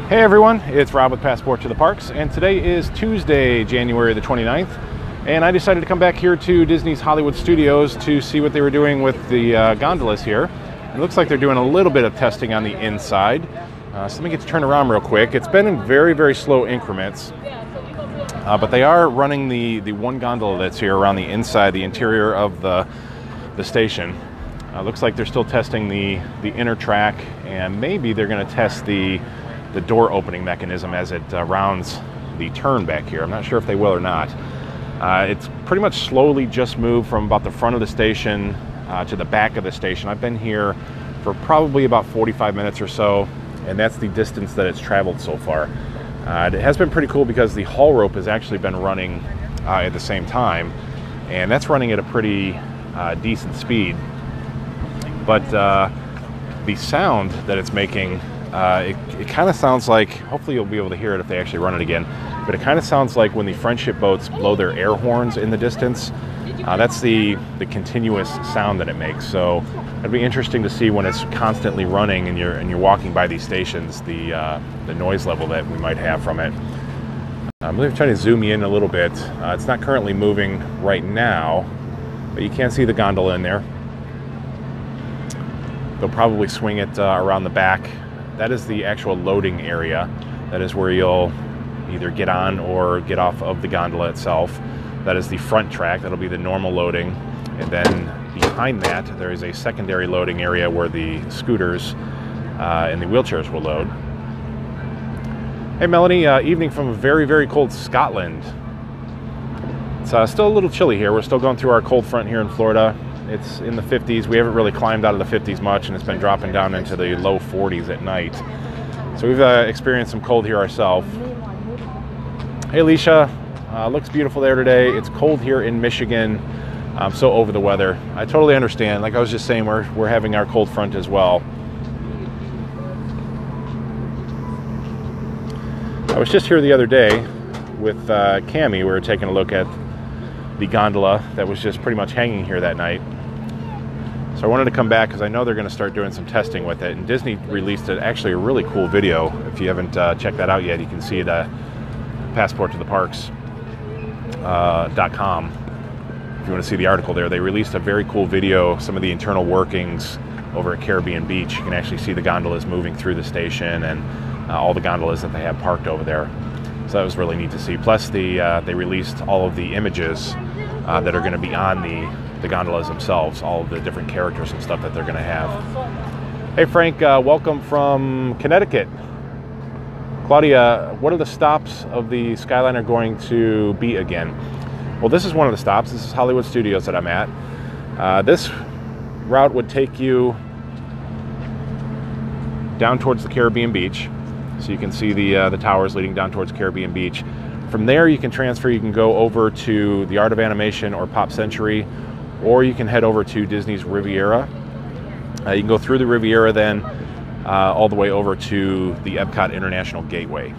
Hey everyone, it's Rob with Passport to the Parks, and today is Tuesday, January the 29th, and I decided to come back here to Disney's Hollywood Studios to see what they were doing with the gondolas here. It looks like they're doing a little bit of testing on the inside, so let me get to turn around real quick. It's been in very, very slow increments, but they are running the one gondola that's here around the inside, the interior of the station. Looks like they're still testing the inner track, and maybe they're going to test the door opening mechanism as it rounds the turn back here. I'm not sure if they will or not. It's pretty much slowly just moved from about the front of the station to the back of the station. I've been here for probably about 45 minutes or so, and that's the distance that it's traveled so far. It has been pretty cool because the haul rope has actually been running at the same time, and that's running at a pretty decent speed. But the sound that it's making, it kind of sounds like, hopefully you'll be able to hear it if they actually run it again, but it kind of sounds like when the friendship boats blow their air horns in the distance. That's the continuous sound that it makes. So it'd be interesting to see when it's constantly running and you're walking by these stations, the noise level that we might have from it. I'm going to try to zoom in a little bit. It's not currently moving right now, but you can see the gondola in there. They'll probably swing it around the back. That is the actual loading area. That is where you'll either get on or get off of the gondola itself. That is the front track. That'll be the normal loading. And then behind that, there is a secondary loading area where the scooters and the wheelchairs will load. Hey Melanie, evening from very, very cold Scotland. It's still a little chilly here. We're still going through our cold front here in Florida. It's in the 50s. We haven't really climbed out of the 50s much, and it's been dropping down into the low 40s at night. So we've experienced some cold here ourselves. Hey Alicia, looks beautiful there today. It's cold here in Michigan. I'm so over the weather. I totally understand. Like I was just saying, we're having our cold front as well. I was just here the other day with Cammie. We were taking a look at the gondola that was just pretty much hanging here that night. So I wanted to come back because I know they're going to start doing some testing with it. And Disney released actually a really cool video. If you haven't checked that out yet, you can see it at passporttotheparks.com. If you want to see the article there, they released a very cool video, some of the internal workings over at Caribbean Beach. You can actually see the gondolas moving through the station and all the gondolas that they have parked over there. So that was really neat to see. Plus, they released all of the images that are going to be on the gondolas themselves, all of the different characters and stuff that they're going to have. Hey Frank, welcome from Connecticut. Claudia, what are the stops of the Skyliner going to be again? Well, this is one of the stops. This is Hollywood Studios that I'm at. This route would take you down towards the Caribbean Beach. So you can see the towers leading down towards Caribbean Beach. From there you can transfer, you can go over to the Art of Animation or Pop Century, or you can head over to Disney's Riviera. You can go through the Riviera then all the way over to the Epcot International Gateway.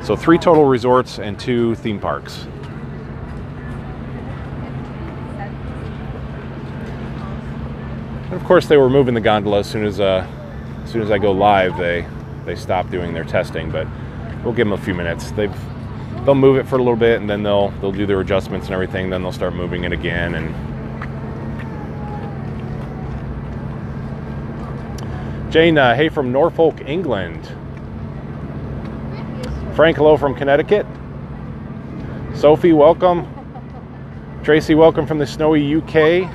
So 3 total resorts and 2 theme parks. And of course they were moving the gondola as soon as I go live. They stop doing their testing, but we'll give them a few minutes. They'll move it for a little bit, and then they'll do their adjustments and everything. Then they'll start moving it again. And Jane, hey from Norfolk, England. Frank, hello from Connecticut. Sophie, welcome. Tracy, welcome from the snowy UK.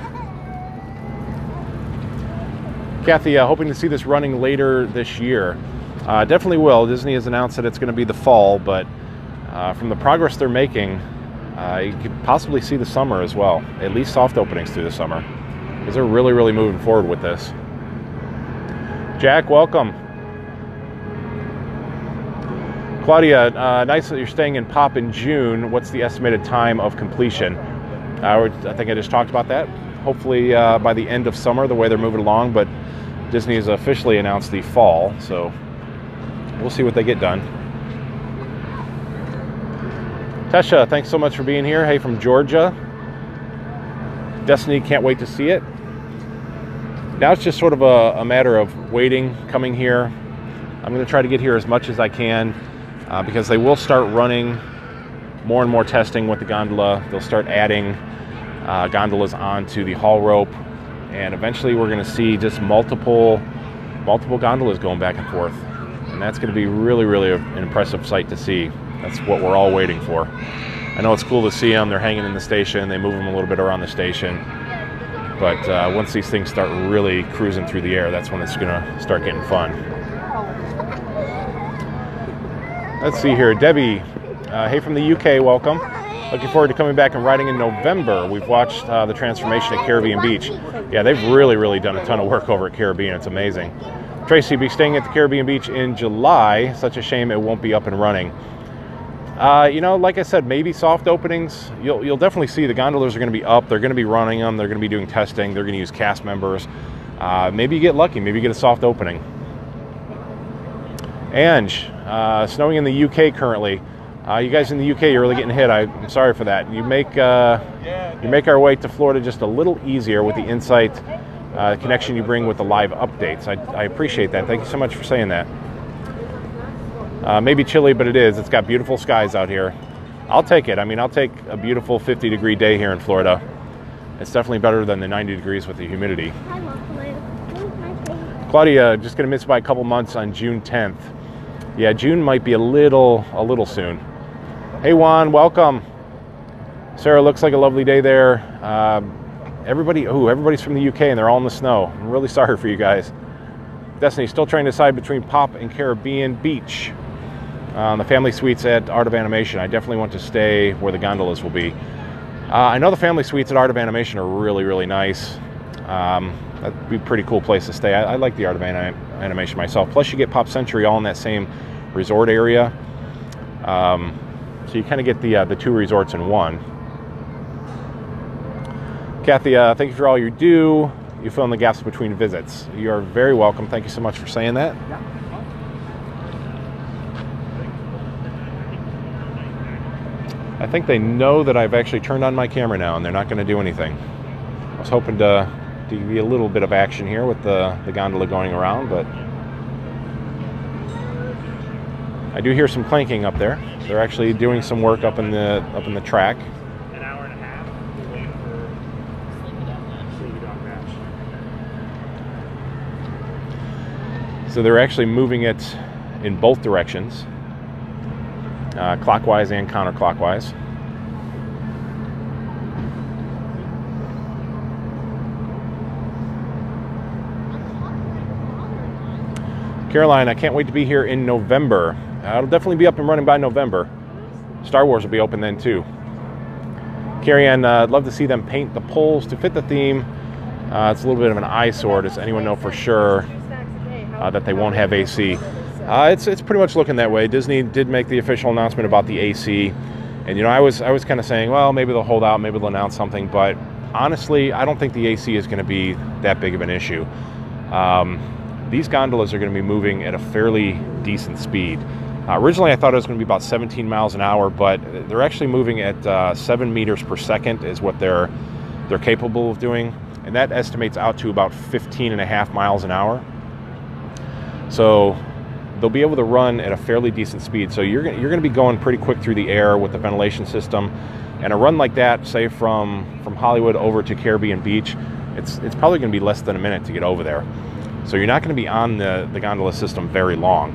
Kathy, hoping to see this running later this year. Definitely will. Disney has announced that it's going to be the fall, but from the progress they're making, you could possibly see the summer as well. At least soft openings through the summer, because they're really, really moving forward with this. Jack, welcome. Claudia, nice that you're staying in Pop in June. What's the estimated time of completion? I think I just talked about that. Hopefully by the end of summer, the way they're moving along, but Disney has officially announced the fall, so we'll see what they get done. Tesha, thanks so much for being here. Hey, from Georgia. Destiny, can't wait to see it. Now it's just sort of a matter of waiting, coming here. I'm going to try to get here as much as I can because they will start running more and more testing with the gondola. They'll start adding gondolas onto the haul rope, and eventually we're going to see just multiple gondolas going back and forth. And that's going to be really, really an impressive sight to see. That's what we're all waiting for. I know it's cool to see them. They're hanging in the station. They move them a little bit around the station. But once these things start really cruising through the air, that's when it's going to start getting fun. Let's see here. Debbie, hey from the UK, welcome. Looking forward to coming back and riding in November. We've watched the transformation at Caribbean Beach. Yeah, they've really done a ton of work over at Caribbean. It's amazing. Tracy, be staying at the Caribbean Beach in July. Such a shame it won't be up and running. Like I said, maybe soft openings. You'll definitely see the gondolas are going to be up. They're going to be running them. They're going to be doing testing. They're going to use cast members. Maybe you get lucky. Maybe you get a soft opening. Ange, snowing in the UK currently. You guys in the UK, you're really getting hit. I'm sorry for that. You make our way to Florida just a little easier with the insight connection you bring with the live updates. I appreciate that. Thank you so much for saying that. Maybe chilly, but it is. It's got beautiful skies out here. I'll take it. I mean, I'll take a beautiful 50-degree day here in Florida. It's definitely better than the 90 degrees with the humidity. Claudia, just going to miss by a couple months on June 10th. Yeah, June might be a little soon. Hey Juan, welcome. Sarah, looks like a lovely day there. Everybody's from the UK and they're all in the snow. I'm really sorry for you guys. Destiny, still trying to decide between Pop and Caribbean Beach. The family suites at Art of Animation. I definitely want to stay where the gondolas will be. I know the family suites at Art of Animation are really nice. That'd be a pretty cool place to stay. I like the Art of Animation myself. Plus you get Pop Century all in that same resort area. So you kind of get the two resorts in one. Kathy, thank you for all you do. You fill in the gaps between visits. You are very welcome. Thank you so much for saying that. I think they know that I've actually turned on my camera now and they're not going to do anything. I was hoping to give you a little bit of action here with the gondola going around, but I do hear some clanking up there. They're actually doing some work up in the track. An hour and a half. We're waiting for Sleepy Dog Match. So they're actually moving it in both directions, clockwise and counterclockwise. Caroline, I can't wait to be here in November. It'll definitely be up and running by November. Star Wars will be open then too. Carrie Ann, I'd love to see them paint the poles to fit the theme. It's a little bit of an eyesore. Does anyone know for sure that they won't have AC? It's pretty much looking that way. Disney did make the official announcement about the AC, and I was kind of saying, well, maybe they'll hold out, maybe they'll announce something, but honestly, I don't think the AC is going to be that big of an issue. These gondolas are going to be moving at a fairly decent speed. Originally, I thought it was going to be about 17 miles an hour, but they're actually moving at 7 meters per second is what they're capable of doing, and that estimates out to about 15.5 miles an hour. So they'll be able to run at a fairly decent speed. So you're going to be going pretty quick through the air with the ventilation system, and a run like that, say from Hollywood over to Caribbean Beach, it's probably going to be less than a minute to get over there. So you're not going to be on the gondola system very long.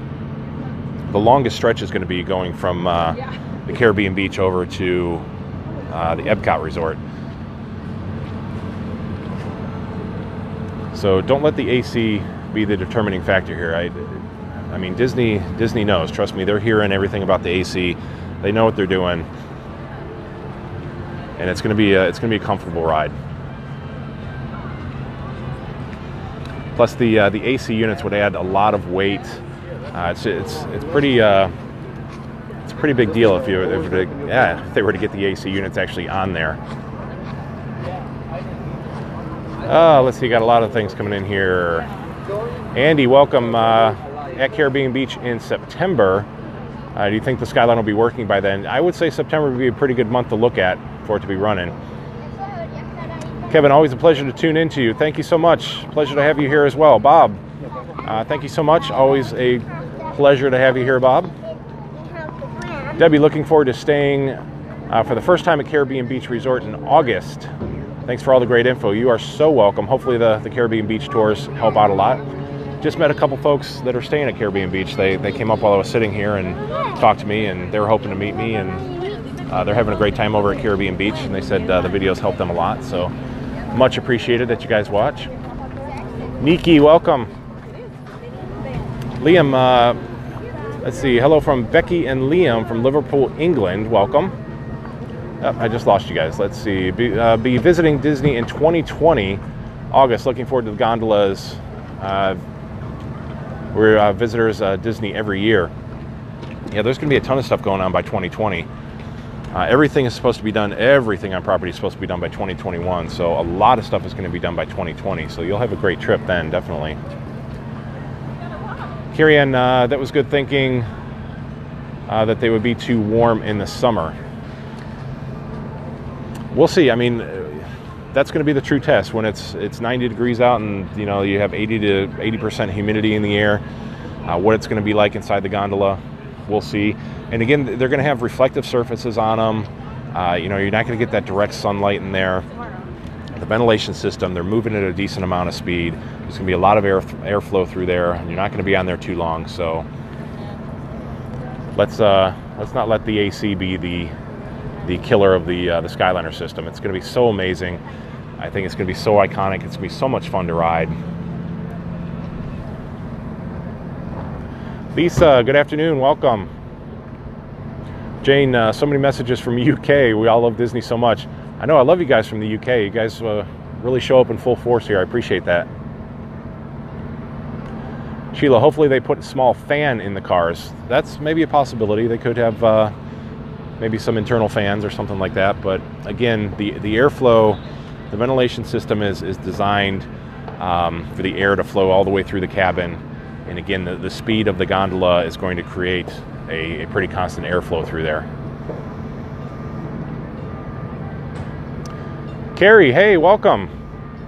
The longest stretch is going to be going from the Caribbean Beach over to the Epcot Resort. So don't let the AC be the determining factor here. I mean, Disney knows. Trust me, they're hearing everything about the AC. They know what they're doing, and it's going to be a comfortable ride. Plus, the AC units would add a lot of weight. It's a pretty big deal if they were to get the AC units actually on there. Let's see, got a lot of things coming in here. Andy, welcome at Caribbean Beach in September. Do you think the Skyline will be working by then? I would say September would be a pretty good month to look at for it to be running. Kevin, always a pleasure to tune into you. Thank you so much. Pleasure to have you here as well. Bob, thank you so much. Always a pleasure to have you here, Bob. Debbie, looking forward to staying for the first time at Caribbean Beach Resort in August. Thanks for all the great info. You are so welcome. Hopefully the Caribbean Beach tours help out a lot. Just met a couple folks that are staying at Caribbean Beach. They came up while I was sitting here and talked to me, and they were hoping to meet me, and they're having a great time over at Caribbean Beach, and they said the videos helped them a lot, so much appreciated that you guys watch. Nikki, welcome. Liam, let's see, hello from Becky and Liam from Liverpool, England. Welcome. Oh, I just lost you guys. Let's see. Be visiting Disney in 2020, August. Looking forward to the gondolas. We're visitors Disney every year. Yeah, there's going to be a ton of stuff going on by 2020. Everything is supposed to be done, everything on property is supposed to be done by 2021. So a lot of stuff is going to be done by 2020. So you'll have a great trip then, definitely. Kirian, that was good thinking that they would be too warm in the summer. We'll see. I mean, that's going to be the true test when it's 90 degrees out and you have 80 to 80% humidity in the air. What it's going to be like inside the gondola, we'll see. And again, they're going to have reflective surfaces on them. You're not going to get that direct sunlight in there. The ventilation system, they're moving at a decent amount of speed. There's going to be a lot of airflow through there, and you're not going to be on there too long. So let's not let the AC be the killer of the Skyliner system. It's going to be so amazing. I think it's going to be so iconic. It's going to be so much fun to ride. Lisa, good afternoon. Welcome. Jane, so many messages from UK. We all love Disney so much. I know I love you guys from the UK. You guys really show up in full force here. I appreciate that. Sheila, hopefully they put a small fan in the cars. That's maybe a possibility. They could have maybe some internal fans or something like that. But again, the airflow, the ventilation system is designed for the air to flow all the way through the cabin. And again, the speed of the gondola is going to create a pretty constant airflow through there. Carrie, hey, welcome.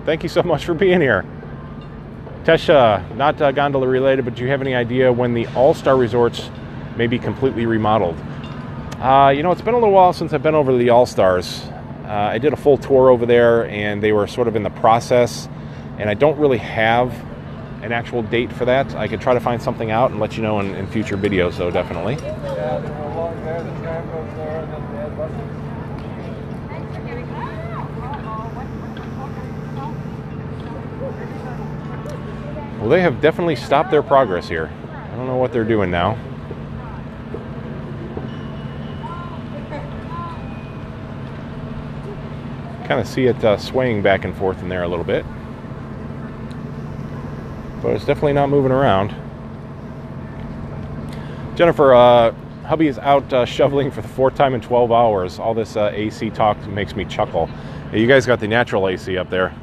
Thank you so much for being here. Tesha, not gondola related, but do you have any idea when the All-Star resorts may be completely remodeled? It's been a little while since I've been over to the All-Stars. I did a full tour over there, and they were sort of in the process, and I don't really have an actual date for that. I could try to find something out and let you know in future videos, though, definitely. Yeah, they were along there, the tram goes there, and then they had buses. Well, they have definitely stopped their progress here. I don't know what they're doing now. Kind of see it swaying back and forth in there a little bit. But it's definitely not moving around. Jennifer, hubby is out shoveling for the 4th time in 12 hours. All this AC talk makes me chuckle. Yeah, you guys got the natural AC up there.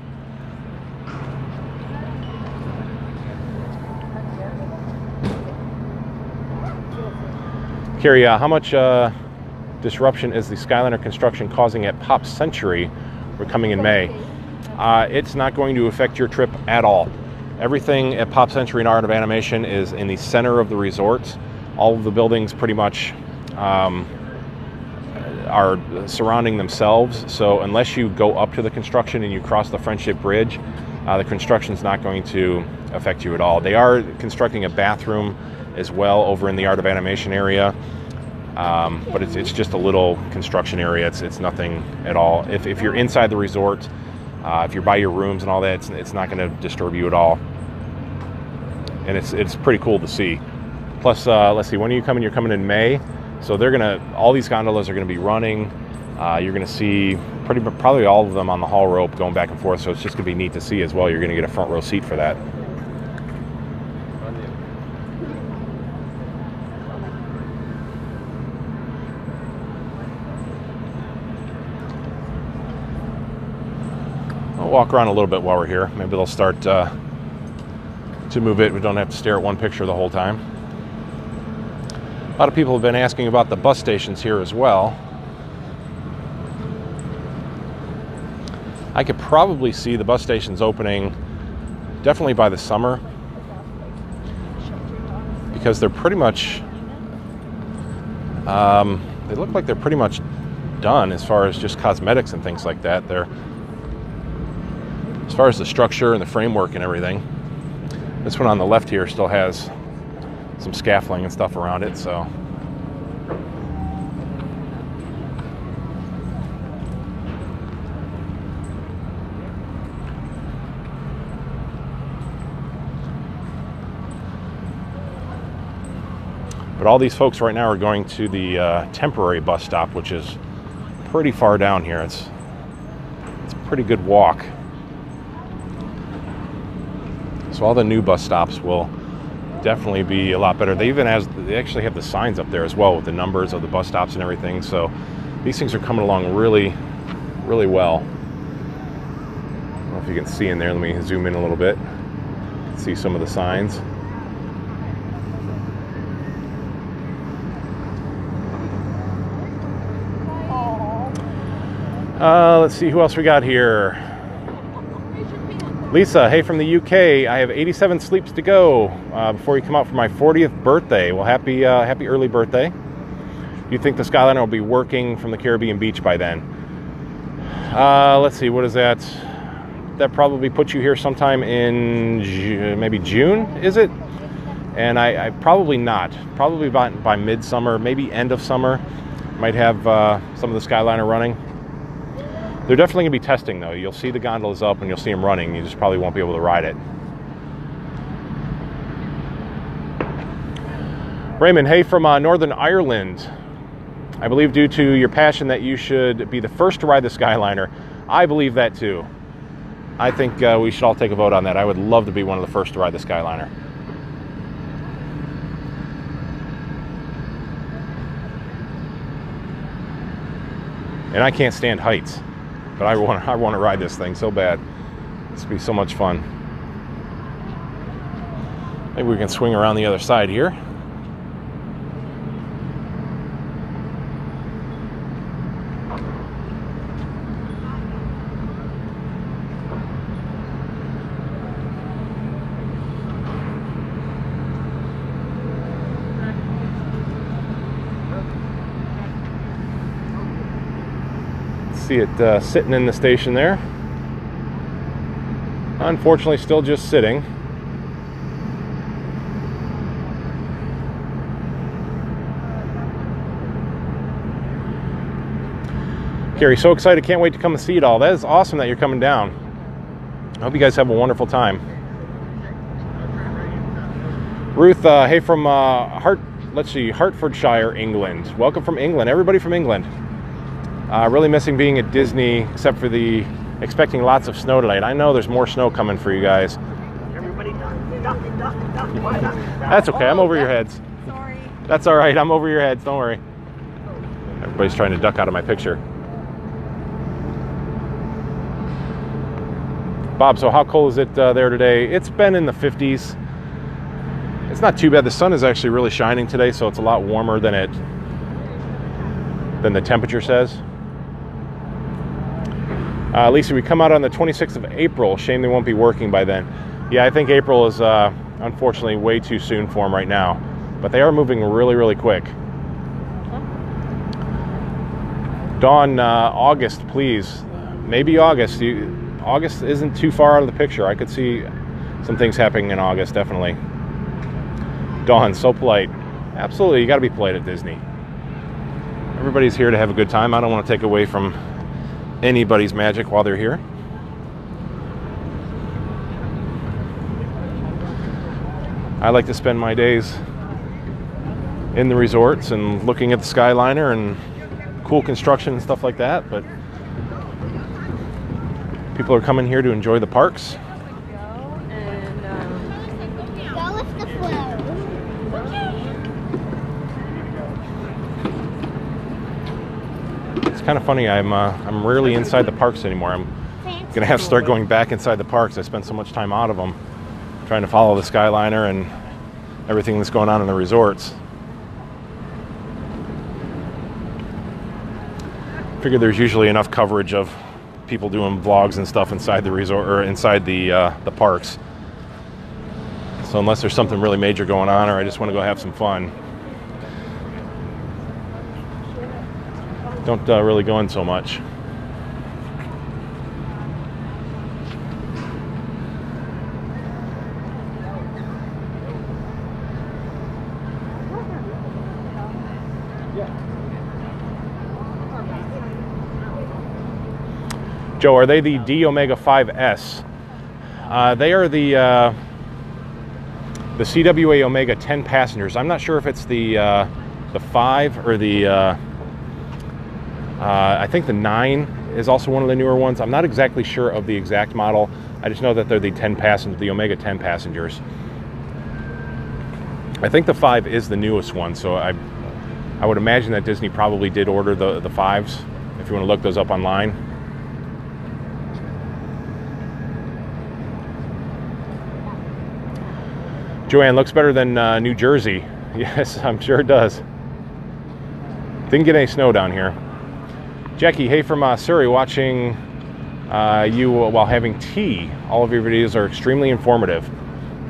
Carrie, how much disruption is the Skyliner construction causing at Pop Century? We're coming in May. It's not going to affect your trip at all. Everything at Pop Century and Art of Animation is in the center of the resort. All of the buildings pretty much are surrounding themselves. So unless you go up to the construction and you cross the Friendship Bridge, the construction's not going to affect you at all. They are constructing a bathroom as well over in the Art of Animation area. But it's just a little construction area. It's nothing at all. If you're inside the resort, if you're by your rooms and all that, it's not going to disturb you at all. And it's pretty cool to see. Plus, let's see, when are you coming? You're coming in May. So all these gondolas are going to be running. You're going to see probably all of them on the haul rope going back and forth. So it's just going to be neat to see as well. You're going to get a front row seat for that. I'll walk around a little bit while we're here. Maybe they'll start to move it. We don't have to stare at one picture the whole time. A lot of people have been asking about the bus stations here as well. I could probably see the bus stations opening definitely by the summer, because they're pretty much, they look like they're pretty much done as far as just cosmetics and things like that. They're, as far as the structure and the framework and everything. This one on the left here still has some scaffolding and stuff around it, so. But all these folks right now are going to the temporary bus stop, which is pretty far down here. It's a pretty good walk. So all the new bus stops will definitely be a lot better. They actually have the signs up there as well with the numbers of the bus stops and everything. So these things are coming along really, really well. I don't know if you can see in there. Let me zoom in a little bit. See some of the signs. Let's see who else we got here. Lisa, hey from the UK. I have 87 sleeps to go before you come out for my 40th birthday. Well, happy early birthday. Do you think the Skyliner will be working from the Caribbean beach by then? Let's see, what is that? That probably puts you here sometime in maybe June, is it? And I probably not. Probably by midsummer, maybe end of summer. Might have some of the Skyliner running. They're definitely going to be testing, though. You'll see the gondolas up and you'll see them running. You just probably won't be able to ride it. Raymond, hey from Northern Ireland. I believe due to your passion that you should be the first to ride the Skyliner. I believe that, too. I think we should all take a vote on that. I would love to be one of the first to ride the Skyliner. And I can't stand heights. But I want to ride this thing so bad. This will be so much fun. Maybe we can swing around the other side here. See it sitting in the station there. Unfortunately, still just sitting. Carrie, so excited, can't wait to come and see it all. That is awesome that you're coming down. I hope you guys have a wonderful time. Ruth, hey from Hertfordshire, England. Welcome from England, everybody from England. Really missing being at Disney, except for expecting lots of snow tonight. I know there's more snow coming for you guys. Everybody duck. That's okay, I'm over your heads. Sorry. That's all right, I'm over your heads, don't worry. Everybody's trying to duck out of my picture. Bob, so how cold is it there today? It's been in the 50s. It's not too bad. The sun is actually really shining today, so it's a lot warmer than the temperature says. Lisa, we come out on the 26th of April. Shame they won't be working by then. Yeah, I think April is unfortunately way too soon for them right now. But they are moving really, really quick. Dawn, August, please. Maybe August. August isn't too far out of the picture. I could see some things happening in August, definitely. Dawn, so polite. Absolutely, you got to be polite at Disney. Everybody's here to have a good time. I don't want to take away from anybody's magic while they're here. I like to spend my days in the resorts and looking at the Skyliner and cool construction and stuff like that, but people are coming here to enjoy the parks. Go with the flow. It's kind of funny. I'm rarely inside the parks anymore. I'm gonna have to start going back inside the parks. I spent so much time out of them, trying to follow the Skyliner and everything that's going on in the resorts. Figured there's usually enough coverage of people doing vlogs and stuff inside the resort or inside the parks. So unless there's something really major going on, or I just want to go have some fun, don't really go in so much. Joe, are they the D Omega 5S? They are the CWA Omega 10 passengers. I'm not sure if it's the 5 or the I think the 9 is also one of the newer ones. I'm not exactly sure of the exact model. I just know that they're the 10 passengers, the Omega 10 passengers. I think the 5 is the newest one, so I would imagine that Disney probably did order the 5s, if you want to look those up online. Joanne, looks better than New Jersey. Yes, I'm sure it does. Didn't get any snow down here. Jackie, hey from Surrey, watching you while having tea. All of your videos are extremely informative.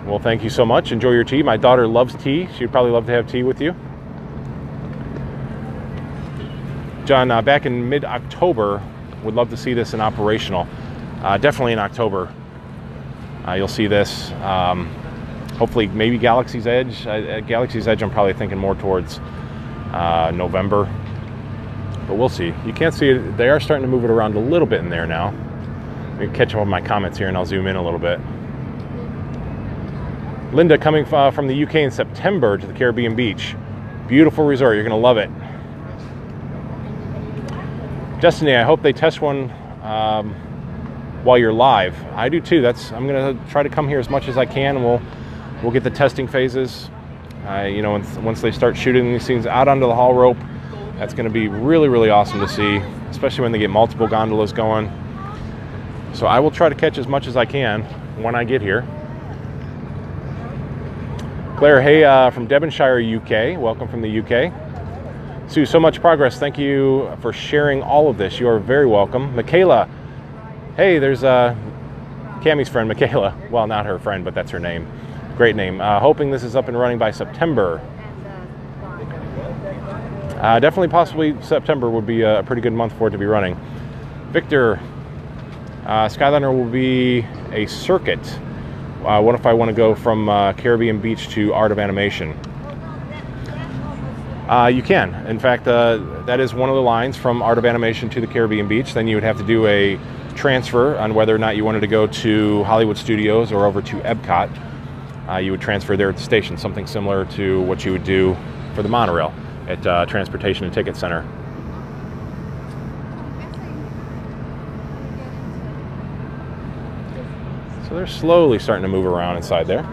Well, thank you so much. Enjoy your tea. My daughter loves tea. She'd probably love to have tea with you. John, back in mid-October, would love to see this in operational. Definitely in October. You'll see this. Hopefully, maybe Galaxy's Edge. Galaxy's Edge, I'm probably thinking more towards November. But we'll see. You can't see it. They are starting to move it around a little bit in there now. Let me catch up on my comments here and I'll zoom in a little bit. Linda, coming from the UK in September to the Caribbean beach. Beautiful resort. You're going to love it. Destiny, I hope they test one while you're live. I do too. I'm going to try to come here as much as I can, and we'll get the testing phases. You know, once they start shooting these things out onto the haul rope, that's going to be really, really awesome to see, especially when they get multiple gondolas going. So I will try to catch as much as I can when I get here. Claire, hey, from Devonshire, UK. Welcome from the UK. Sue, so much progress. Thank you for sharing all of this. You are very welcome. Michaela, hey, there's Cammie's friend, Michaela. Well, not her friend, but that's her name. Great name. Hoping this is up and running by September. Definitely, possibly September would be a pretty good month for it to be running. Victor, Skyliner will be a circuit. What if I want to go from Caribbean Beach to Art of Animation? You can. In fact, that is one of the lines from Art of Animation to the Caribbean Beach. Then you would have to do a transfer on whether or not you wanted to go to Hollywood Studios or over to Epcot. You would transfer there at the station, something similar to what you would do for the monorail at Transportation and Ticket Center. So they're slowly starting to move around inside there.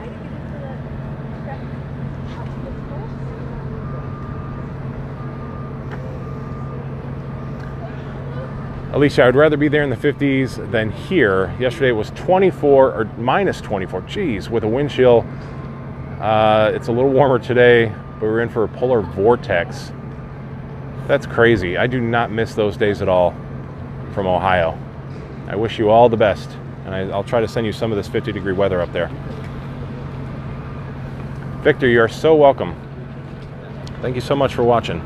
Alicia, I'd rather be there in the 50s than here. Yesterday it was 24 or minus 24. Geez, with a wind chill. It's a little warmer today, but we're in for a polar vortex. That's crazy. I do not miss those days at all from Ohio. I wish you all the best, and I'll try to send you some of this 50-degree weather up there. Victor, you are so welcome. Thank you so much for watching.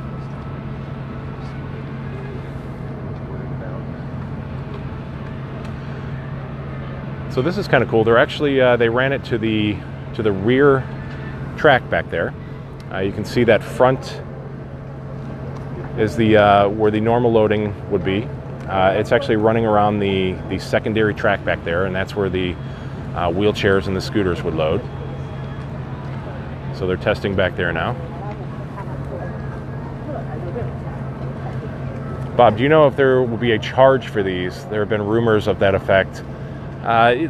So this is kind of cool. They're actually they ran it to the rear track back there. You can see that front is the where the normal loading would be. It's actually running around the secondary track back there, and that's where the wheelchairs and the scooters would load. So they're testing back there now. Bob, do you know if there will be a charge for these? There have been rumors of that effect.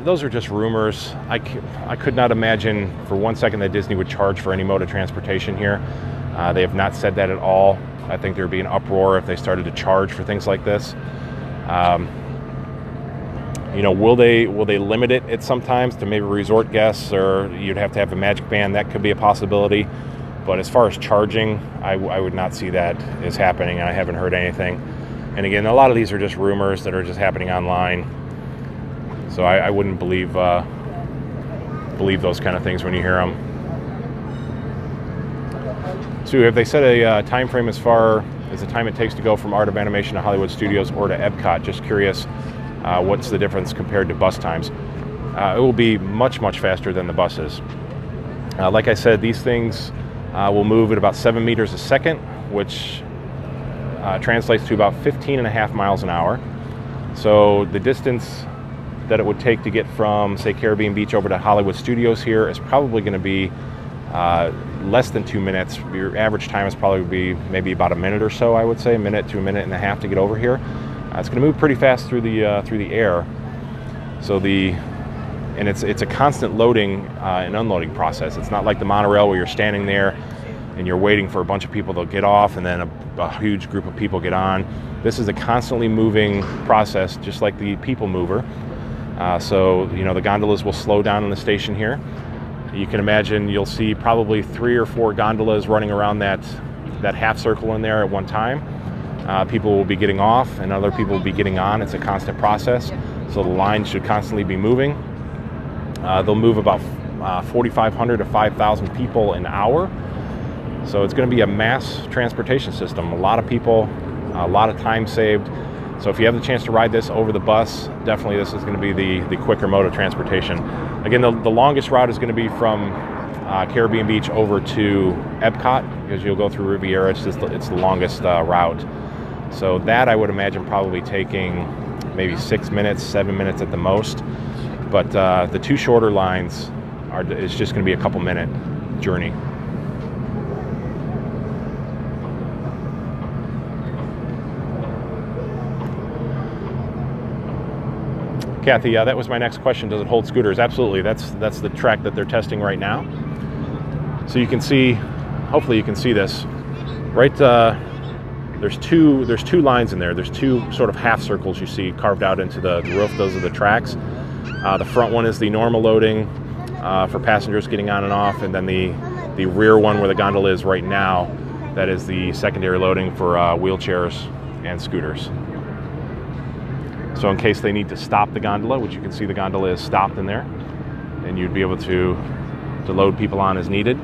Those are just rumors. I could not imagine for 1 second that Disney would charge for any mode of transportation here. They have not said that at all. I think there would be an uproar if they started to charge for things like this. You know, will they limit it at sometimes to maybe resort guests, or you'd have to have a magic band? That could be a possibility. But as far as charging, I would not see that as happening, and I haven't heard anything. And again, a lot of these are just rumors that are just happening online. So I wouldn't believe those kind of things when you hear them. So have they set a time frame as far as the time it takes to go from Art of Animation to Hollywood Studios or to Epcot? Just curious, what's the difference compared to bus times? It will be much, much faster than the buses. Like I said, these things will move at about 7 meters a second, which translates to about 15.5 miles an hour. So the distance that it would take to get from, say, Caribbean Beach over to Hollywood Studios here is probably going to be less than 2 minutes. Your average time is probably be maybe about a minute or so, I would say, a minute to a minute and a half to get over here. It's going to move pretty fast through the air. So it's a constant loading and unloading process. It's not like the monorail where you're standing there and you're waiting for a bunch of people to get off and then a huge group of people get on. This is a constantly moving process, just like the people mover. So, you know, the gondolas will slow down in the station here. You can imagine you'll see probably 3 or 4 gondolas running around that half circle in there at one time. People will be getting off and other people will be getting on. It's a constant process. So the line should constantly be moving. They'll move about 4,500 to 5,000 people an hour. So it's going to be a mass transportation system. A lot of people, a lot of time saved. So if you have the chance to ride this over the bus, definitely this is going to be the quicker mode of transportation. Again, the longest route is going to be from Caribbean Beach over to Epcot, because you'll go through Riviera. It's the longest route. So that I would imagine probably taking maybe 6 minutes, 7 minutes at the most. But the 2 shorter lines it's just going to be a couple minute journey. Kathy, that was my next question. Does it hold scooters? Absolutely. That's the track that they're testing right now. So you can see, hopefully you can see this. Right, there's two lines in there. There's 2 sort of half circles you see carved out into the roof. Those are the tracks. The front one is the normal loading for passengers getting on and off, and then the rear one where the gondola is right now, that is the secondary loading for wheelchairs and scooters. So in case they need to stop the gondola, which you can see the gondola is stopped in there, and you'd be able to load people on as needed.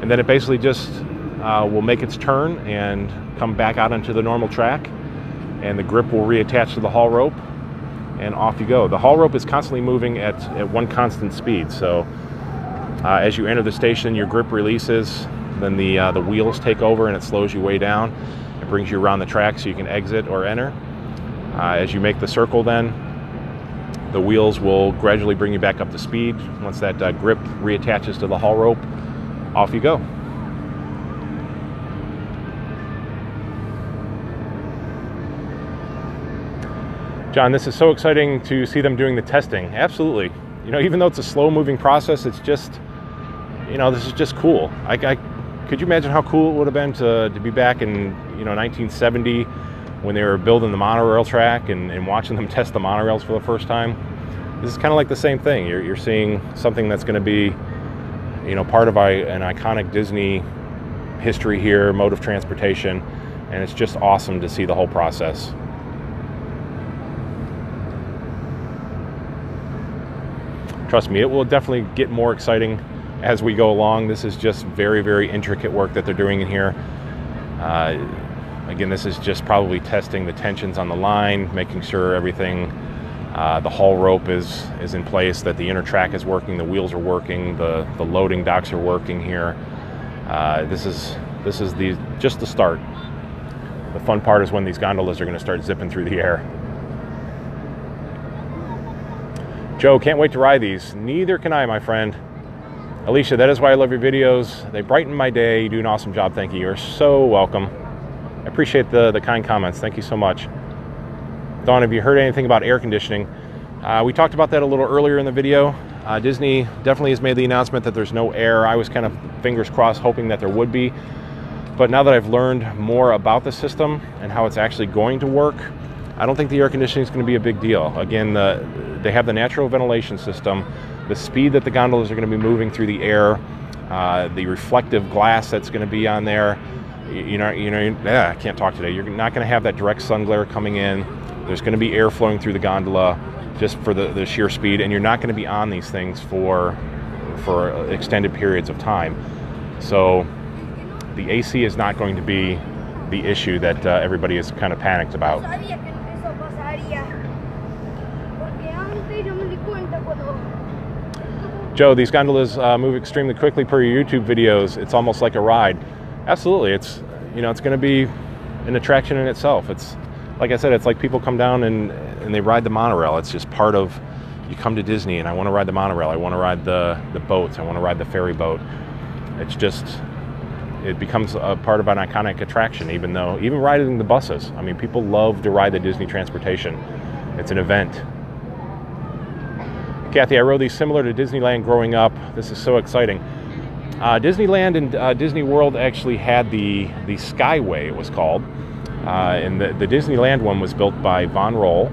And then it basically just will make its turn and come back out onto the normal track, and the grip will reattach to the haul rope, and off you go. The haul rope is constantly moving at one constant speed. So as you enter the station, your grip releases, then the wheels take over and it slows you way down. It brings you around the track so you can exit or enter. As you make the circle then, the wheels will gradually bring you back up to speed. Once that grip reattaches to the haul rope, off you go. John, this is so exciting to see them doing the testing. Absolutely. You know, even though it's a slow moving process, it's just, you know, this is just cool. Could you imagine how cool it would have been to be back in, you know, 1970 when they were building the monorail track and watching them test the monorails for the first time? This is kind of like the same thing. You're seeing something that's going to be, you know, part of an iconic Disney history here, mode of transportation, and it's just awesome to see the whole process. Trust me, it will definitely get more exciting as we go along. This is just very, very intricate work that they're doing in here. Again, this is just probably testing the tensions on the line, making sure everything, the haul rope is in place, that the inner track is working, the wheels are working, the loading docks are working here. This is just the start. The fun part is when these gondolas are going to start zipping through the air. Joe, can't wait to ride these. Neither can I, my friend. Alicia, that is why I love your videos. They brighten my day. You do an awesome job. Thank you. You're so welcome. I appreciate the kind comments. Thank you so much. Dawn, have you heard anything about air conditioning? We talked about that a little earlier in the video. Disney definitely has made the announcement that there's no air. I was kind of fingers crossed hoping that there would be. But now that I've learned more about the system and how it's actually going to work, I don't think the air conditioning is going to be a big deal. Again, they have the natural ventilation system, the speed that the gondolas are going to be moving through the air, the reflective glass that's going to be on there. I can't talk today. You're not going to have that direct sun glare coming in. There's going to be air flowing through the gondola just for the sheer speed, and you're not going to be on these things for extended periods of time. So the AC is not going to be the issue that everybody is kind of panicked about. Joe, these gondolas move extremely quickly per your YouTube videos. It's almost like a ride. Absolutely, it's going to be an attraction in itself. It's like I said, it's like people come down and they ride the monorail. It's just part of, you come to Disney and I want to ride the monorail. I want to ride the boats. I want to ride the ferry boat. It becomes a part of an iconic attraction, even riding the buses. I mean, people love to ride the Disney transportation. It's an event. Kathy, I rode these similar to Disneyland growing up. This is so exciting. Disneyland and Disney World actually had the Skyway, it was called. And the Disneyland one was built by Von Roll.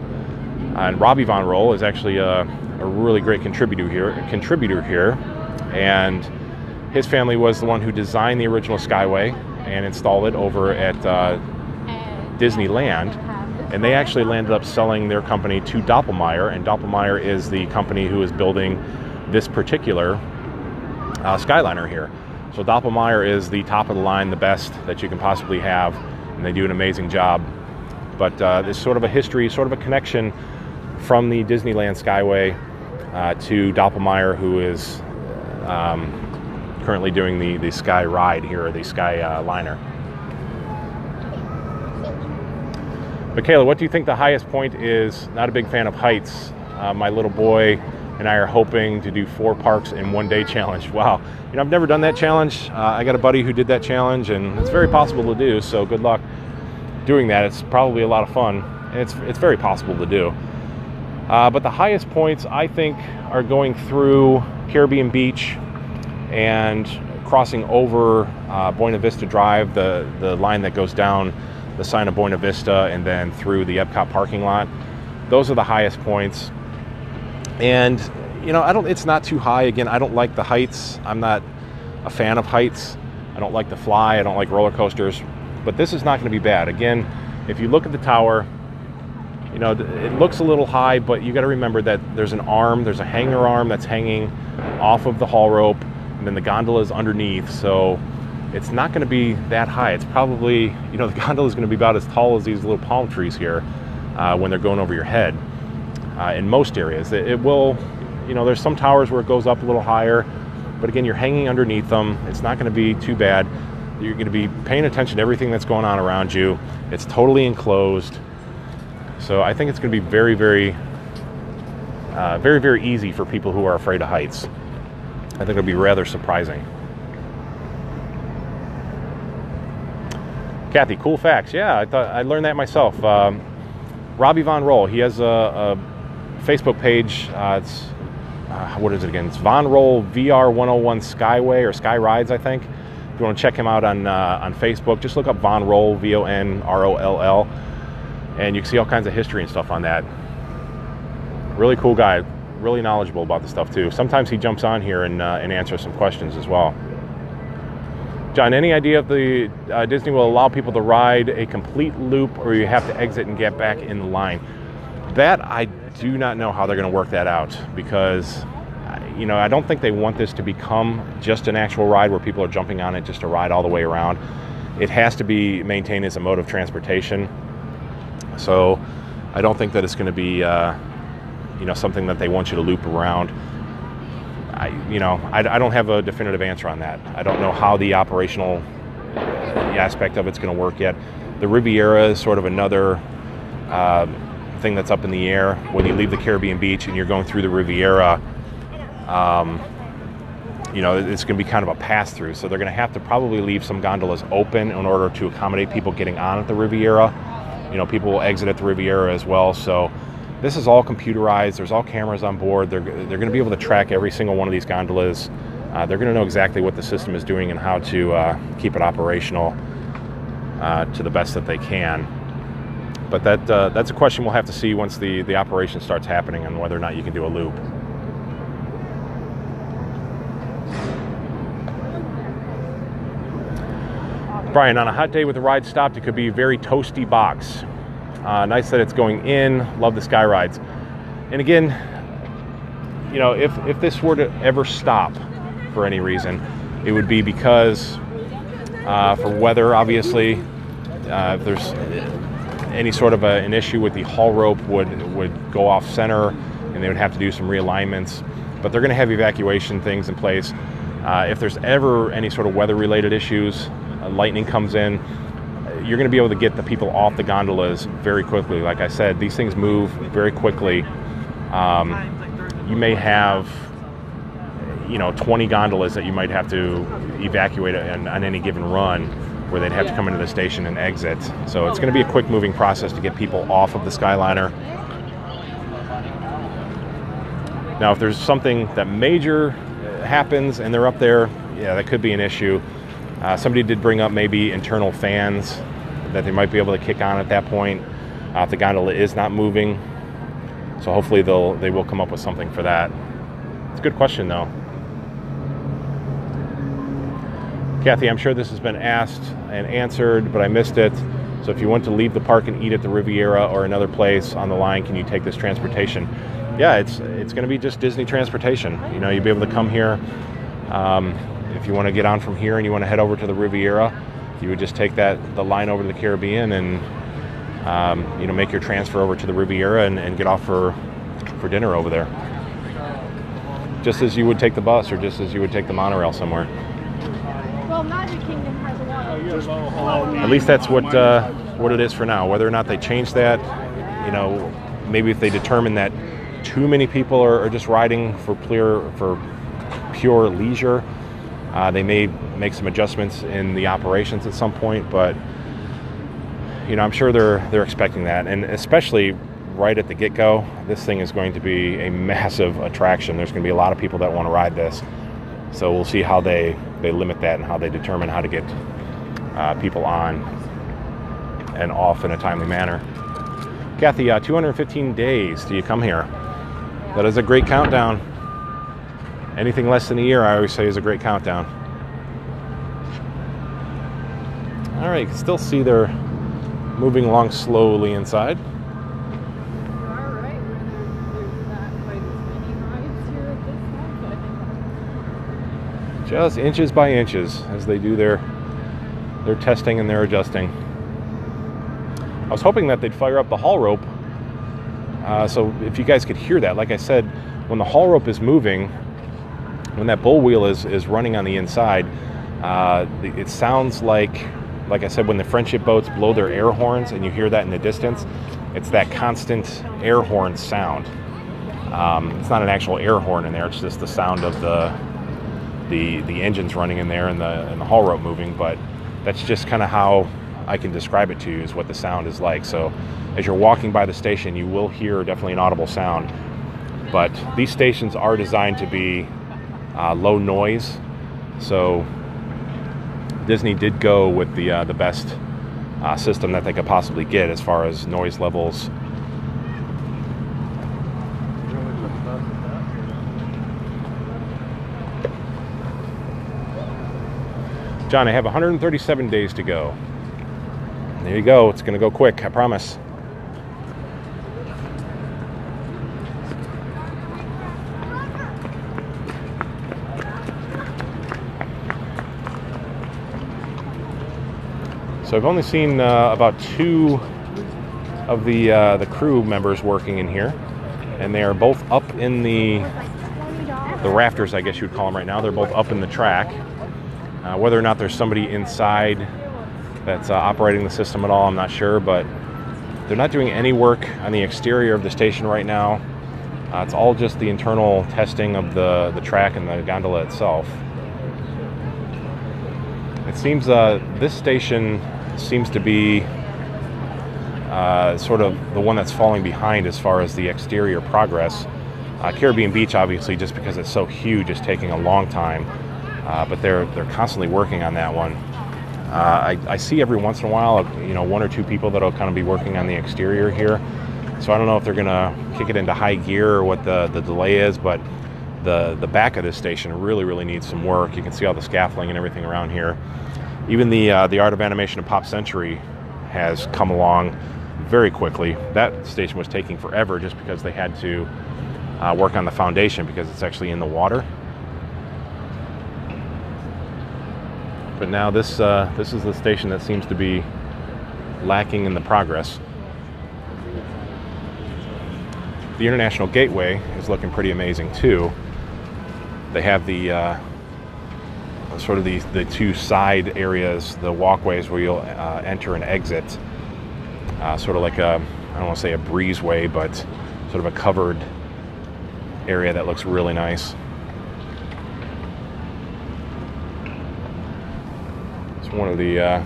And Robbie Von Roll is actually a really great contributor here. And his family was the one who designed the original Skyway and installed it over at Disneyland. And they actually landed up selling their company to Doppelmayr, and Doppelmayr is the company who is building this particular Skyliner here. So Doppelmayr is the top of the line, the best that you can possibly have, and they do an amazing job. But there's sort of a history, sort of a connection from the Disneyland Skyway to Doppelmayr, who is currently doing the Sky Ride here, or the Skyliner. Michaela, what do you think the highest point is? Not a big fan of heights. My little boy and I are hoping to do 4 parks in one day challenge. Wow. I've never done that challenge. I got a buddy who did that challenge, and it's very possible to do, so good luck doing that. It's probably a lot of fun, and it's very possible to do. But the highest points, I think, are going through Caribbean Beach and crossing over Buena Vista Drive, the line that goes down the sign of Buena Vista and then through the Epcot parking lot. Those are the highest points. And, it's not too high. Again, I don't like the heights. I'm not a fan of heights. I don't like to fly. I don't like roller coasters. But this is not going to be bad. Again, if you look at the tower, it looks a little high, but you got to remember that there's a hanger arm that's hanging off of the haul rope, and then the gondola is underneath. So it's not going to be that high. It's probably, the gondola is going to be about as tall as these little palm trees here when they're going over your head. In most areas, it will, there's some towers where it goes up a little higher, but again, you're hanging underneath them. It's not going to be too bad. You're going to be paying attention to everything that's going on around you. It's totally enclosed. So I think it's going to be very, very, very, very easy for people who are afraid of heights. I think it'll be rather surprising. Kathy, cool facts. Yeah, I learned that myself. Robbie Von Roll, he has a Facebook page. What is it again? It's Von Roll VR 101 Skyway or Sky Rides, I think. If you want to check him out on Facebook, just look up Von Roll, VONROLL, and you can see all kinds of history and stuff on that. Really cool guy, really knowledgeable about the stuff too. Sometimes he jumps on here and answers some questions as well. John, any idea if the Disney will allow people to ride a complete loop, or you have to exit and get back in the line? That I do not know how they're going to work that out, because I don't think they want this to become just an actual ride where people are jumping on it just to ride all the way around. It has to be maintained as a mode of transportation. So I don't think that it's going to be something that they want you to loop around. I don't have a definitive answer on that. I don't know how the operational aspect of it's going to work yet. The Riviera is sort of another thing that's up in the air. When you leave the Caribbean Beach and you're going through the Riviera, it's going to be kind of a pass-through. So they're going to have to probably leave some gondolas open in order to accommodate people getting on at the Riviera. People will exit at the Riviera as well. So this is all computerized. There's all cameras on board. They're going to be able to track every single one of these gondolas. They're going to know exactly what the system is doing and how to keep it operational to the best that they can. But that's a question we'll have to see once the operation starts happening, and whether or not you can do a loop. Brian, on a hot day with the ride stopped, it could be a very toasty box. Nice that it's going in. Love the sky rides. And again, you know, if this were to ever stop for any reason, it would be because for weather, obviously. If there's any sort of an issue with the haul rope would go off center, and they would have to do some realignments. But they're going to have evacuation things in place. If there's ever any sort of weather-related issues, lightning comes in, you're going to be able to get the people off the gondolas very quickly. Like I said, these things move very quickly. You may have, 20 gondolas that you might have to evacuate on any given run, where they'd have to come into the station and exit. So it's going to be a quick moving process to get people off of the Skyliner. Now, if there's something that major happens and they're up there, yeah, that could be an issue. Somebody did bring up maybe internal fans that they might be able to kick on at that point if the gondola is not moving. So hopefully they will come up with something for that. It's a good question, though. Kathy, I'm sure this has been asked and answered, but I missed it. So if you want to leave the park and eat at the Riviera or another place on the line, can you take this transportation? Yeah, it's going to be just Disney transportation. You'll be able to come here. If you want to get on from here and you want to head over to the Riviera, you would just take the line over to the Caribbean and make your transfer over to the Riviera and get off for dinner over there. Just as you would take the bus, or just as you would take the monorail somewhere. Well, Magic Kingdom has a lot of... At least that's what it is for now. Whether or not they change that, maybe if they determine that too many people are just riding for pure leisure, they may make some adjustments in the operations at some point. But I'm sure they're expecting that, and especially right at the get-go, this thing is going to be a massive attraction. There's going to be a lot of people that want to ride this. So we'll see how they limit that and how they determine how to get people on and off in a timely manner. Kathy, 215 days till you come here. That is a great countdown. Anything less than a year, I always say, is a great countdown. All right, you can still see they're moving along slowly inside. Just inches by inches as they do their testing and their adjusting. I was hoping that they'd fire up the haul rope, so if you guys could hear that. Like I said, when the haul rope is moving, when that bull wheel is running on the inside, it sounds like I said, when the friendship boats blow their air horns and you hear that in the distance, it's that constant air horn sound. It's not an actual air horn in there, it's just the sound of the engines running in there and the haul rope moving. But that's just kind of how I can describe it to you, is what the sound is like. So as you're walking by the station, you will hear definitely an audible sound. But these stations are designed to be low noise, so Disney did go with the best system that they could possibly get as far as noise levels. John, I have 137 days to go. There you go. It's going to go quick, I promise. So I've only seen about 2 of the crew members working in here, and they are both up in the rafters, I guess you would call them right now. They're both up in the track. Whether or not there's somebody inside that's operating the system at all, I'm not sure, but they're not doing any work on the exterior of the station right now. It's all just the internal testing of the track and the gondola itself. It seems this station seems to be sort of the one that's falling behind as far as the exterior progress. Caribbean Beach, obviously, just because it's so huge, is taking a long time. But they're constantly working on that one. I see every once in a while, 1 or 2 people that'll kind of be working on the exterior here. So I don't know if they're gonna kick it into high gear or what the delay is, but the back of this station really needs some work. You can see all the scaffolding and everything around here. Even the Art of Animation of Pop Century has come along very quickly. That station was taking forever just because they had to work on the foundation because it's actually in the water. But now this is the station that seems to be lacking in the progress. The International Gateway is looking pretty amazing too. They have the sort of the two side areas, the walkways where you'll enter and exit, sort of like a, I don't want to say a breezeway, but sort of a covered area that looks really nice. It's one of the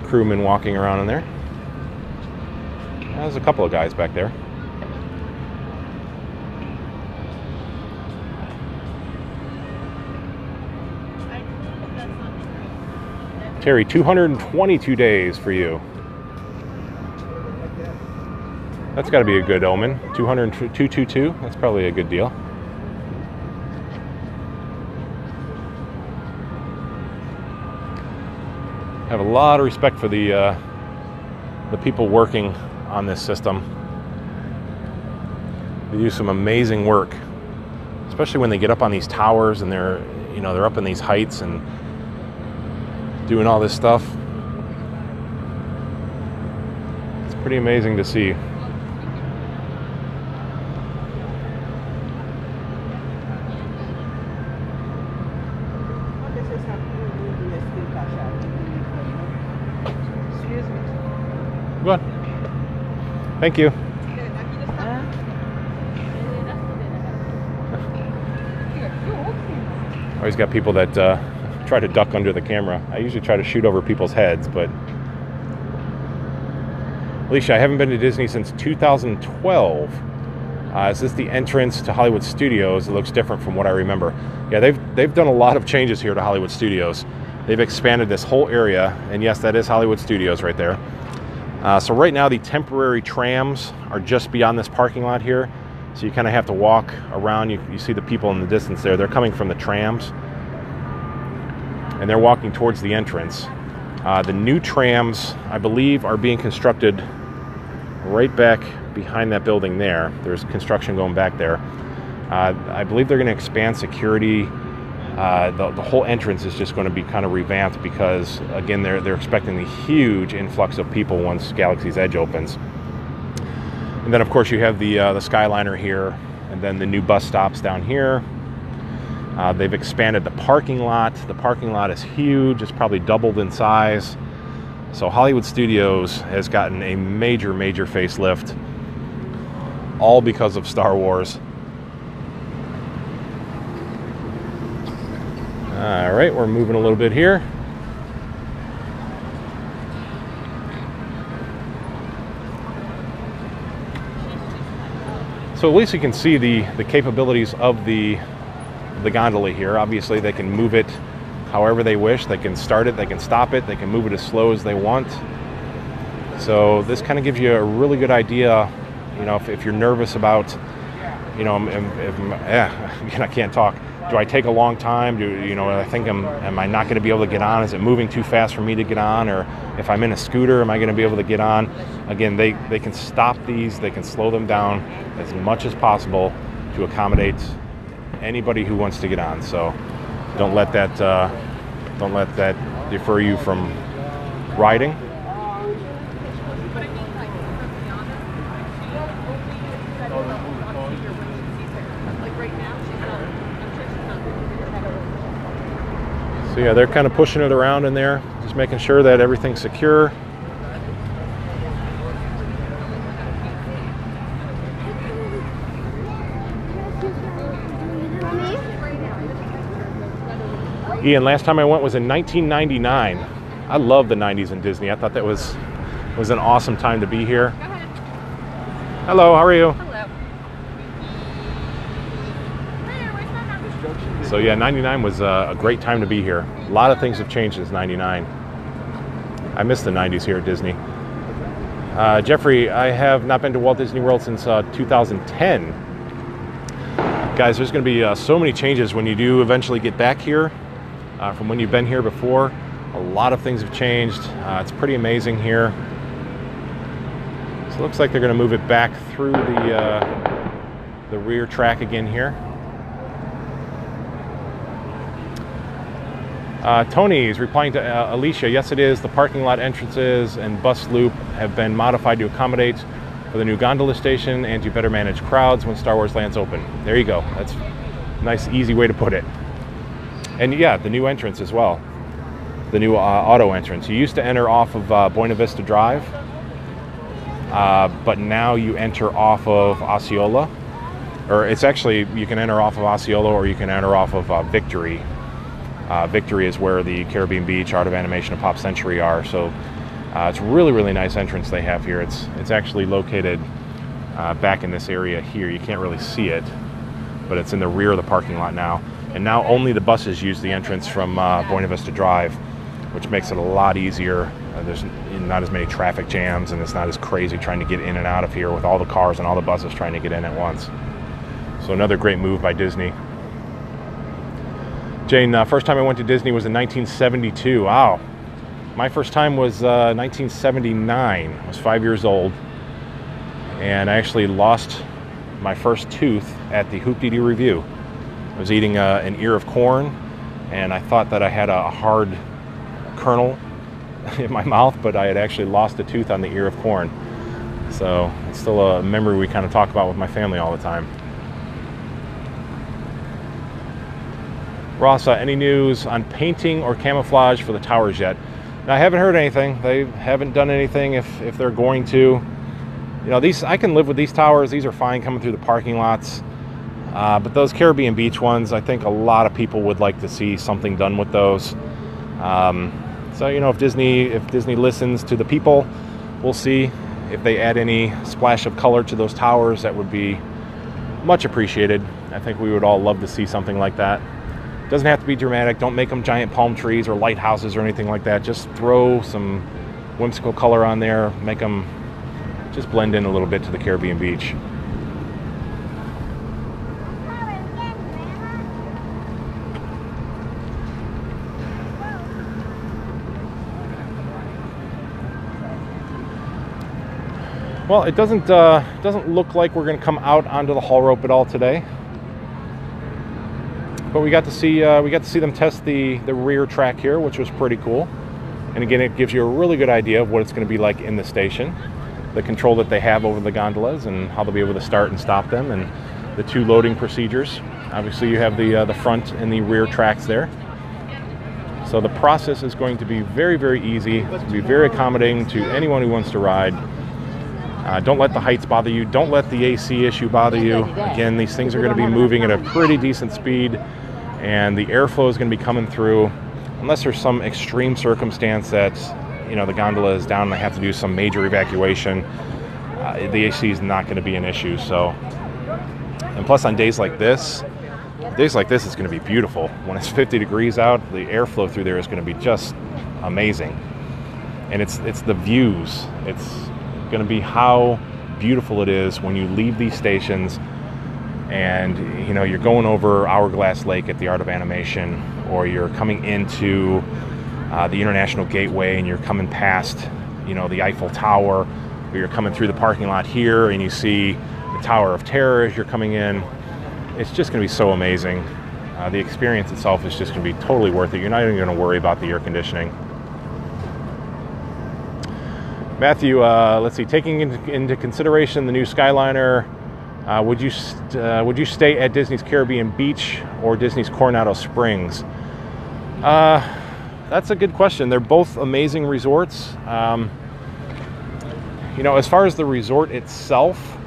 crewmen walking around in there. There's a couple of guys back there. Terry, 222 days for you. That's got to be a good omen. 222, that's probably a good deal. I have a lot of respect for the people working on this system. They do some amazing work, especially when they get up on these towers and they're up in these heights and doing all this stuff. It's pretty amazing to see. Go on. Thank you. Always got people that try to duck under the camera. I usually try to shoot over people's heads, but Alicia, I haven't been to Disney since 2012. Is this the entrance to Hollywood Studios? It looks different from what I remember. Yeah, they've done a lot of changes here to Hollywood Studios. They've expanded this whole area, and yes, that is Hollywood Studios right there. So right now the temporary trams are just beyond this parking lot here, so you kind of have to walk around. You see the people in the distance there. They're coming from the trams, and they're walking towards the entrance. The new trams, I believe, are being constructed right back behind that building there. There's construction going back there. I believe they're going to expand security. The whole entrance is just going to be kind of revamped because, again, they're expecting the huge influx of people once Galaxy's Edge opens. And then, of course, you have the Skyliner here, and then the new bus stops down here. They've expanded the parking lot. The parking lot is huge. It's probably doubled in size. So Hollywood Studios has gotten a major, major facelift, all because of Star Wars. All right, we're moving a little bit here. So at least you can see the capabilities of the gondola here. Obviously, they can move it however they wish. They can start it, they can stop it, they can move it as slow as they want. So this kind of gives you a really good idea, if you're nervous about, I can't talk. Do I take a long time? I think am I not going to be able to get on? Is it moving too fast for me to get on? Or if I'm in a scooter, am I going to be able to get on? Again, they can stop these, they can slow them down as much as possible to accommodate anybody who wants to get on. So don't let that defer you from riding. So yeah, they're kind of pushing it around in there, just making sure that everything's secure. Ian, last time I went was in 1999. I love the 90s in Disney. I thought that was an awesome time to be here. Hello, how are you? So yeah, 99 was a great time to be here. A lot of things have changed since 99. I miss the 90s here at Disney. Jeffrey, I have not been to Walt Disney World since 2010. Guys, there's going to be so many changes when you do eventually get back here. from when you've been here before. A lot of things have changed. It's pretty amazing here. So it looks like they're going to move it back through the rear track again here. Tony is replying to Alicia, yes it is, the parking lot entrances and bus loop have been modified to accommodate for the new gondola station and to better manage crowds when Star Wars Land's open. There you go. That's a nice, easy way to put it. And yeah, the new entrance as well. The new auto entrance. You used to enter off of Buena Vista Drive, but now you enter off of Osceola. Or it's actually, you can enter off of Osceola or you can enter off of Victory. Victory is where the Caribbean Beach, Art of Animation, and Pop Century are. So it's a really, really nice entrance they have here. It's actually located back in this area here. You can't really see it, but it's in the rear of the parking lot now. And now only the buses use the entrance from Buena Vista Drive, which makes it a lot easier. There's not as many traffic jams, and it's not as crazy trying to get in and out of here with all the cars and all the buses trying to get in at once. So another great move by Disney. Jane, first time I went to Disney was in 1972. Wow. My first time was 1979. I was 5 years old. And I actually lost my first tooth at the Hoop-Dee-Doo Review. I was eating an ear of corn, and I thought that I had a hard kernel in my mouth, but I had actually lost a tooth on the ear of corn. So it's still a memory we kind of talk about with my family all the time. Ross, any news on painting or camouflage for the towers yet? Now, I haven't heard anything. They haven't done anything if they're going to. You know, these, I can live with these towers. These are fine coming through the parking lots. But those Caribbean Beach ones, I think a lot of people would like to see something done with those. So, you know, if Disney listens to the people, we'll see. If they add any splash of color to those towers, that would be much appreciated. I think we would all love to see something like that. Doesn't have to be dramatic. Don't make them giant palm trees or lighthouses or anything like that. Just throw some whimsical color on there. Make them just blend in a little bit to the Caribbean Beach. Well, it doesn't look like we're going to come out onto the haul rope at all today. But we got to see them test the rear track here, which was pretty cool. And again, it gives you a really good idea of what it's going to be like in the station, the control that they have over the gondolas, and how they'll be able to start and stop them, and the two loading procedures. Obviously, you have the front and the rear tracks there. So the process is going to be very, very easy. It's going to be very accommodating to anyone who wants to ride. Don't let the heights bother you. Don't let the AC issue bother you. Again, these things are going to be moving at a pretty decent speed, and the airflow is going to be coming through. Unless there's some extreme circumstance that, you know, the gondola is down and they have to do some major evacuation, the AC is not going to be an issue. So, and plus on days like this it's going to be beautiful. When it's 50 degrees out, the airflow through there is going to be just amazing. And it's the views. It's going to be how beautiful it is when you leave these stations and, you know, you're going over Hourglass Lake at the Art of Animation, or you're coming into the International Gateway and you're coming past, you know, the Eiffel Tower, or you're coming through the parking lot here and you see the Tower of Terror as you're coming in. It's just going to be so amazing. The experience itself is just going to be totally worth it. You're not even going to worry about the air conditioning. Matthew, let's see, taking into consideration the new Skyliner, would you stay at Disney's Caribbean Beach or Disney's Coronado Springs? That's a good question. They're both amazing resorts. You know, as far as the resort itself,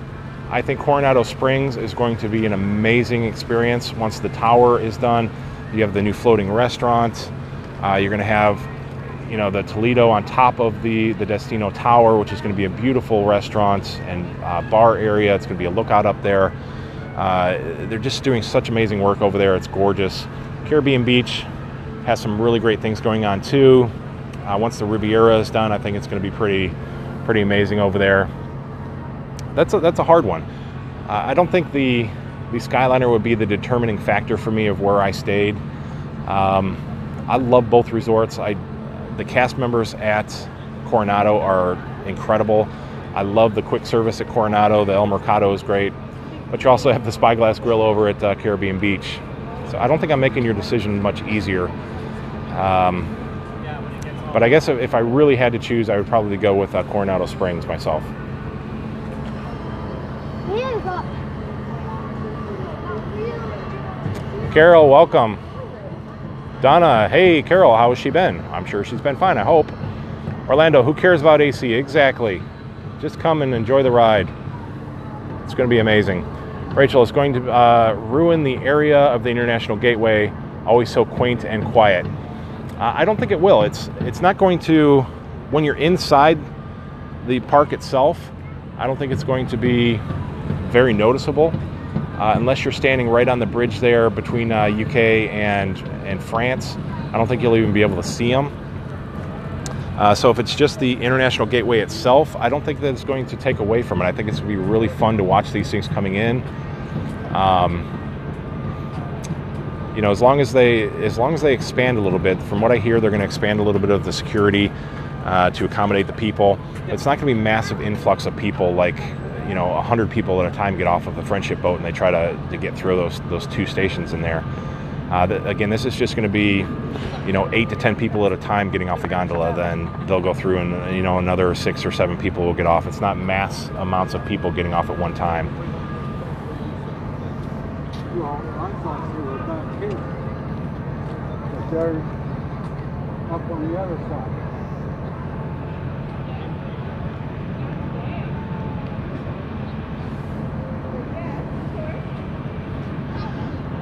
I think Coronado Springs is going to be an amazing experience once the tower is done. You have the new floating restaurant. You're going to have, you know, the Toledo on top of the Destino Tower, which is going to be a beautiful restaurant and bar area. It's going to be a lookout up there. They're just doing such amazing work over there. It's gorgeous. Caribbean Beach has some really great things going on too. Once the Riviera is done, I think it's going to be pretty amazing over there. That's a hard one. I don't think the Skyliner would be the determining factor for me of where I stayed. I love both resorts. The cast members at Coronado are incredible. I love the quick service at Coronado. The El Mercado is great. But you also have the Spyglass Grill over at Caribbean Beach. So I don't think I'm making your decision much easier. But I guess if I really had to choose, I would probably go with Coronado Springs myself. Carol, welcome. Donna, hey, Carol, how has she been? I'm sure she's been fine, I hope. Orlando, who cares about AC? Exactly. Just come and enjoy the ride. It's going to be amazing. Rachel, it's going to ruin the area of the International Gateway, always so quaint and quiet. I don't think it will. It's not going to, when you're inside the park itself, I don't think it's going to be very noticeable. Unless you're standing right on the bridge there between UK and France, I don't think you'll even be able to see them. So if it's just the International Gateway itself, I don't think that it's going to take away from it. I think it's going to be really fun to watch these things coming in. You know, as long as they expand a little bit. From what I hear, they're going to expand a little bit of the security to accommodate the people. It's not going to be massive influx of people like, you know, 100 people at a time get off of the Friendship boat and they try to get through those two stations in there. Again, this is just going to be, you know, 8 to 10 people at a time getting off the gondola. Then they'll go through and, you know, another 6 or 7 people will get off. It's not mass amounts of people getting off at one time. Well, I thought they were back here. But they're up on the other side.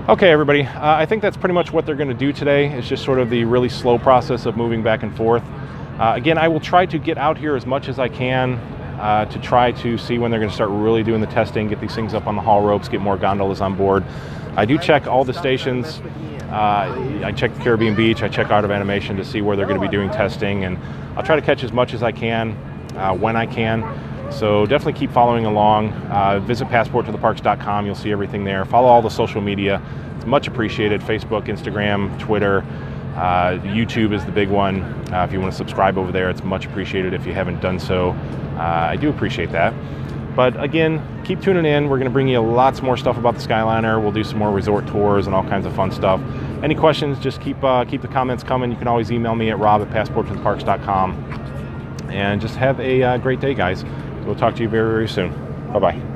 Okay, everybody, I think that's pretty much what they're going to do today. It's just sort of the really slow process of moving back and forth. Again, I will try to get out here as much as I can to try to see when they're going to start really doing the testing, get these things up on the haul ropes, get more gondolas on board. I do check all the stations. I check the Caribbean Beach, I check Art of Animation to see where they're going to be doing testing, and I'll try to catch as much as I can when I can. So definitely keep following along. Visit passporttotheparks.com. You'll see everything there. Follow all the social media. It's much appreciated. Facebook, Instagram, Twitter, YouTube is the big one. If you want to subscribe over there, it's much appreciated if you haven't done so. I do appreciate that. But again, keep tuning in. We're going to bring you lots more stuff about the Skyliner. We'll do some more resort tours and all kinds of fun stuff. Any questions, just keep the comments coming. You can always email me at rob@passporttotheparks.com. And just have a great day, guys. We'll talk to you very, very soon. Bye-bye.